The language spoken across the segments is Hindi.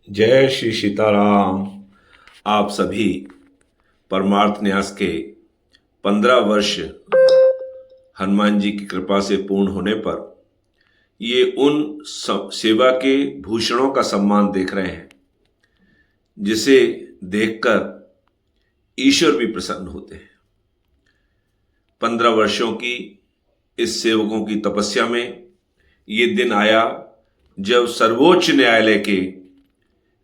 जय श्री सीताराम। आप सभी परमार्थ न्यास के 15 वर्ष हनुमान जी की कृपा से पूर्ण होने पर ये उन सेवा के भूषणों का सम्मान देख रहे हैं जिसे देखकर ईश्वर भी प्रसन्न होते हैं। 15 वर्षों की इस सेवकों की तपस्या में ये दिन आया जब सर्वोच्च न्यायालय के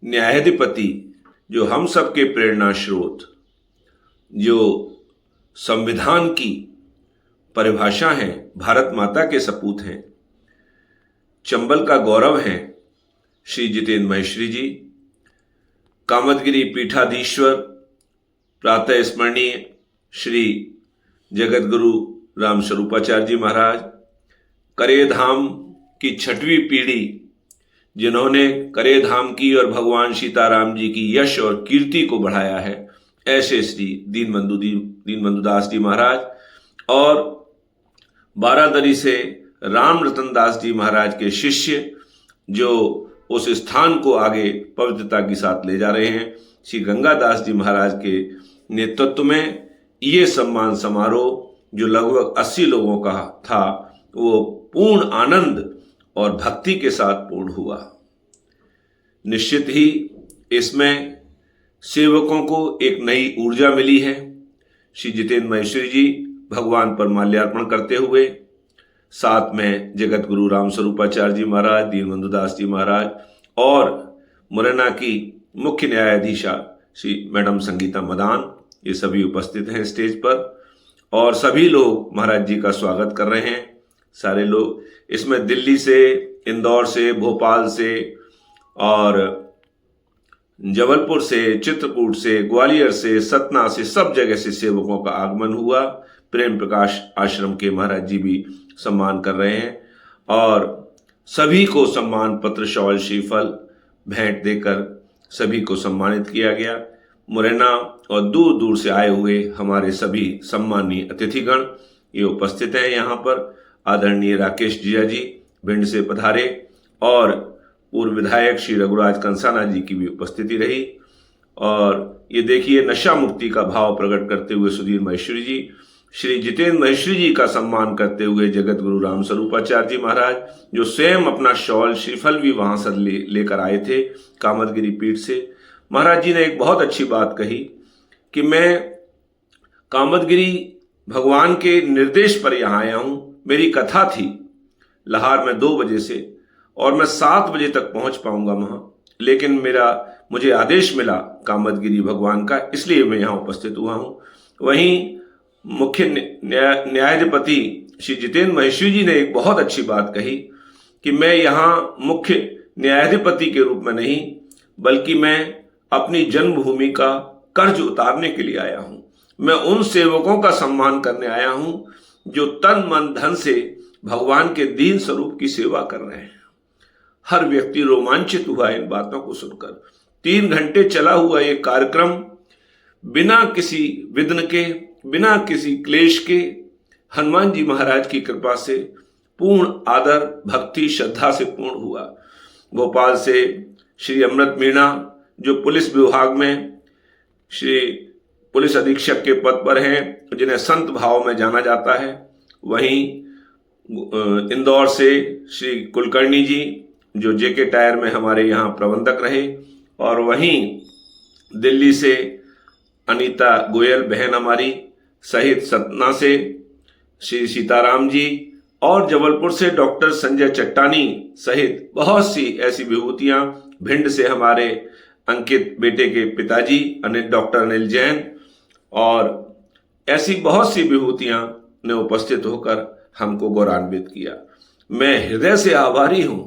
न्यायाधिपति, जो हम सबके प्रेरणा स्रोत, जो संविधान की परिभाषा हैं, भारत माता के सपूत हैं, चंबल का गौरव हैं, श्री जितेंद्र महेश्वरी जी, कामदगिरी पीठाधीश्वर प्रातः स्मरणीय श्री जगत गुरु राम स्वरूपाचार्य जी महाराज, करेधाम की 6वीं पीढ़ी जिन्होंने करेधाम की और भगवान सीताराम जी की यश और कीर्ति को बढ़ाया है, ऐसे श्री दीनबंधु दास जी महाराज, और बारादरी से राम रतन दास जी महाराज के शिष्य जो उस स्थान को आगे पवित्रता के साथ ले जा रहे हैं, श्री गंगा दास जी महाराज के नेतृत्व में ये सम्मान समारोह जो लगभग 80 लोगों का था, वो पूर्ण आनंद और भक्ति के साथ पूर्ण हुआ। निश्चित ही इसमें सेवकों को एक नई ऊर्जा मिली है। श्री जितेंद्र महेश्वरी जी भगवान पर माल्यार्पण करते हुए, साथ में जगत गुरु राम स्वरूपाचार्य जी महाराज, दीनबंधु दास जी महाराज और मुरैना की मुख्य न्यायाधीशा श्री मैडम संगीता मदान, ये सभी उपस्थित हैं स्टेज पर और सभी लोग महाराज जी का स्वागत कर रहे हैं। सारे लोग इसमें दिल्ली से, इंदौर से, भोपाल से और जबलपुर से, चित्रकूट से, ग्वालियर से, सतना से, सब जगह से सेवकों का आगमन हुआ। प्रेम प्रकाश आश्रम के महाराज जी भी सम्मान कर रहे हैं और सभी को सम्मान पत्र, शॉल, श्रीफल भेंट देकर सभी को सम्मानित किया गया। मुरैना और दूर दूर से आए हुए हमारे सभी सम्मानीय अतिथिगण ये उपस्थित हैं यहाँ पर। आदरणीय राकेश जिया जी भिंड से पधारे और पूर्व विधायक श्री रघुराज कंसाना जी की भी उपस्थिति रही। और ये देखिए, नशा मुक्ति का भाव प्रकट करते हुए सुधीर महेश्वरी जी, श्री जितेंद्र महेश्वरी जी का सम्मान करते हुए जगत गुरु राम स्वरूपाचार्य जी महाराज, जो स्वयं अपना शॉल, श्रीफल भी वहां से लेकर आए थे कामदगिरी पीठ से। महाराज जी ने एक बहुत अच्छी बात कही कि मैं कामदगिरी भगवान के निर्देश पर यहाँ आया हूँ। मेरी कथा थी लाहौर में 2 बजे से और मैं 7 बजे तक पहुंच पाऊंगा वहां, लेकिन मुझे आदेश मिला कामदगिरी भगवान का, इसलिए मैं यहाँ उपस्थित हुआ हूं। वहीं मुख्य न्यायाधिपति श्री जितेंद्र महेश्वरी जी ने एक बहुत अच्छी बात कही कि मैं यहाँ मुख्य न्यायाधिपति के रूप में नहीं, बल्कि मैं अपनी जन्मभूमि का कर्ज उतारने के लिए आया हूं। मैं उन सेवकों का सम्मान करने आया हूं जो तन मन धन से भगवान के दीन स्वरूप की सेवा कर रहे हैं। हर व्यक्ति रोमांचित हुआ इन बातों को सुनकर। 3 घंटे चला हुआ ये कार्यक्रम बिना किसी विघ्न के, बिना किसी क्लेश के, हनुमान जी महाराज की कृपा से पूर्ण आदर, भक्ति, श्रद्धा से पूर्ण हुआ। भोपाल से श्री अमृत मीणा, जो पुलिस विभाग में श्री पुलिस अधीक्षक के पद पर हैं, जिन्हें संत भाव में जाना जाता है। वहीं इंदौर से श्री कुलकर्णी जी, जो जेके टायर में हमारे यहाँ प्रबंधक रहे, और वहीं दिल्ली से अनीता गोयल बहन हमारी, सहित सतना से श्री सीताराम जी, और जबलपुर से डॉक्टर संजय चट्टानी सहित बहुत सी ऐसी विभूतियां, भिंड से हमारे अंकित बेटे के पिताजी डॉक्टर अनिल जैन, और ऐसी बहुत सी विभूतियां ने उपस्थित होकर हमको गौरवान्वित किया। मैं हृदय से आभारी हूं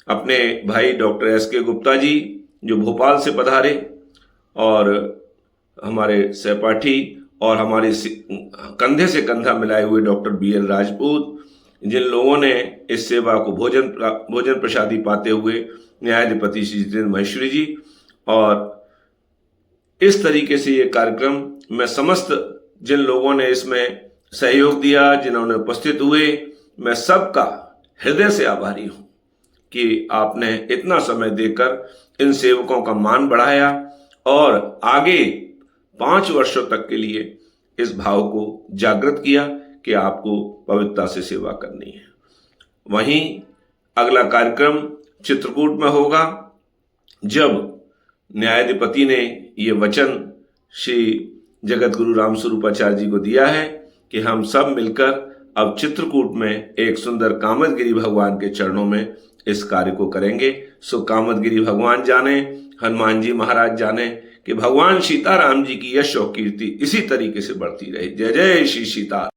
अपने भाई डॉक्टर एस.के. गुप्ता जी, जो भोपाल से पधारे, और हमारे सहपाठी और हमारे कंधे से कंधा मिलाए हुए डॉक्टर बी.एल. राजपूत, जिन लोगों ने इस सेवा को भोजन प्रसादी पाते हुए न्यायाधिपति श्री जितेंद्र महेश्वरी जी, और इस तरीके से ये कार्यक्रम मैं समस्त जिन लोगों ने इसमें सहयोग दिया, जिन्होंने उपस्थित हुए, मैं सबका हृदय से आभारी हूं कि आपने इतना समय देकर इन सेवकों का मान बढ़ाया और आगे 5 वर्षों तक के लिए इस भाव को जागृत किया कि आपको पवित्रता से सेवा करनी है। वहीं अगला कार्यक्रम चित्रकूट में होगा, जब न्यायाधिपति ने ये वचन श्री जगत गुरु राम स्वरूपाचार्य जी को दिया है कि हम सब मिलकर अब चित्रकूट में एक सुंदर कामदगिरी भगवान के चरणों में इस कार्य को करेंगे। सो कामदगिरी भगवान जाने, हनुमान जी महाराज जाने कि भगवान सीताराम जी की यश और कीर्ति इसी तरीके से बढ़ती रहे। जय जय श्री सीता।